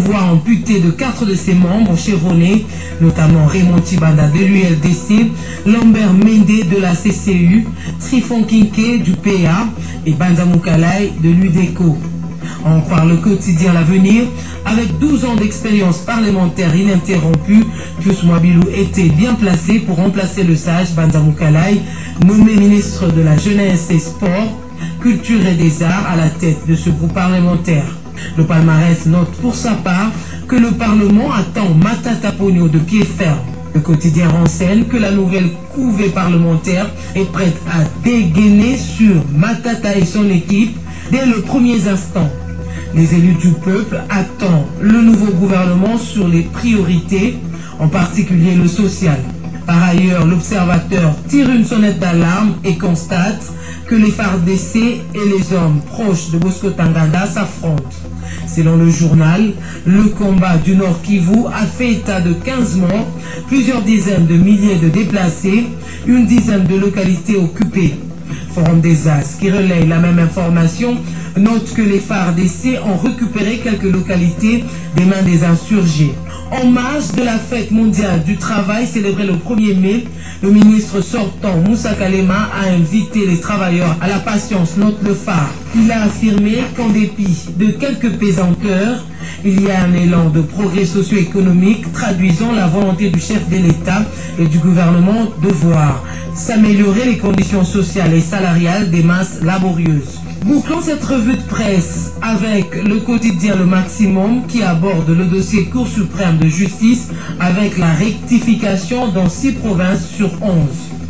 voit amputer de 4 de ses membres chevronnés, notamment Raymond Tibanda de l'ULDC, Lambert Mende de la CCU, Trifon Kinké du PA et Banza Moukalai de l'UDECO. En croire le quotidien L'Avenir, avec 12 ans d'expérience parlementaire ininterrompue, Pius Mwabilou était bien placé pour remplacer le sage Banza Moukalai, nommé ministre de la Jeunesse et Sport, Culture et des Arts à la tête de ce groupe parlementaire. Le palmarès note pour sa part que le Parlement attend Matata Pogno de pied ferme. Le quotidien renseigne que la nouvelle couvée parlementaire est prête à dégainer sur Matata et son équipe dès le premier instant. Les élus du peuple attendent le nouveau gouvernement sur les priorités, en particulier le social. Par ailleurs, l'observateur tire une sonnette d'alarme et constate que les FARDC et les hommes proches de Bosco Ntaganda s'affrontent. Selon le journal, le combat du Nord Kivu a fait état de 15 morts, plusieurs dizaines de milliers de déplacés, une dizaine de localités occupées. Forum des As, qui relaie la même information, note que les FARDC ont récupéré quelques localités des mains des insurgés. En marge de la fête mondiale du travail célébrée le 1er mai, le ministre sortant Moussa Kalema a invité les travailleurs à la patience, note le phare. Il a affirmé qu'en dépit de quelques pesanteurs, il y a un élan de progrès socio-économique traduisant la volonté du chef de l'État et du gouvernement de voir s'améliorer les conditions sociales et salariales des masses laborieuses. Bouclons cette revue de presse avec le quotidien Le Maximum qui aborde le dossier Cour suprême de justice avec la rectification dans 6 provinces sur 11.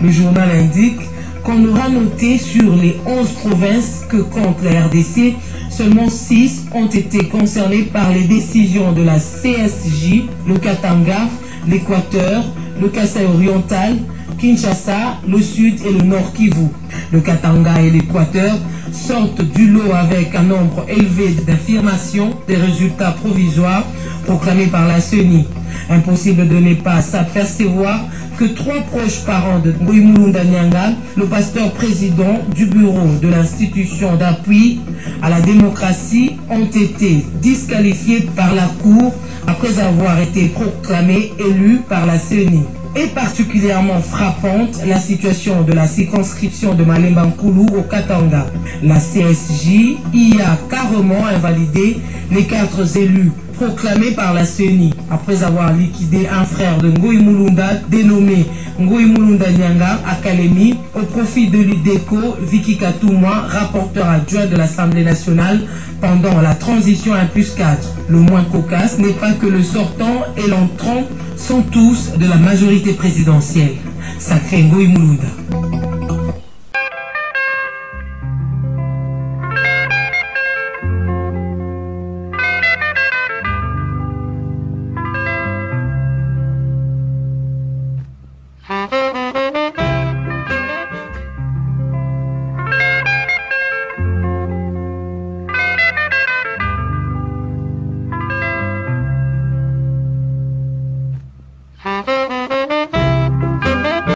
Le journal indique qu'on aura noté sur les 11 provinces que compte la RDC, seulement 6 ont été concernées par les décisions de la CSJ, le Katanga, l'Équateur, le Kasaï oriental, Kinshasa, le Sud et le Nord Kivu. Le Katanga et l'Équateur sortent du lot avec un nombre élevé d'affirmations des résultats provisoires proclamés par la CENI. Impossible de ne pas s'apercevoir que 3 proches parents de Ngoï Mulunda Nyanga, le pasteur président du bureau de l'institution d'appui à la démocratie, ont été disqualifiés par la Cour après avoir été proclamés élus par la CENI. Est particulièrement frappante la situation de la circonscription de Malemba Nkulu au Katanga. La CSJ y a carrément invalidé les 4 élus proclamés par la CENI après avoir liquidé un frère de Ngoï Mulunda dénommé Ngoï Mulunda Nyanga à Kalemi au profit de l'UDECO, Vicky Katouma, rapporteur adjoint de l'Assemblée nationale pendant la transition 1+4. Le moins cocasse n'est pas que le sortant et l'entrant sont tous de la majorité présidentielle. Sacré Ngoï Mulunda.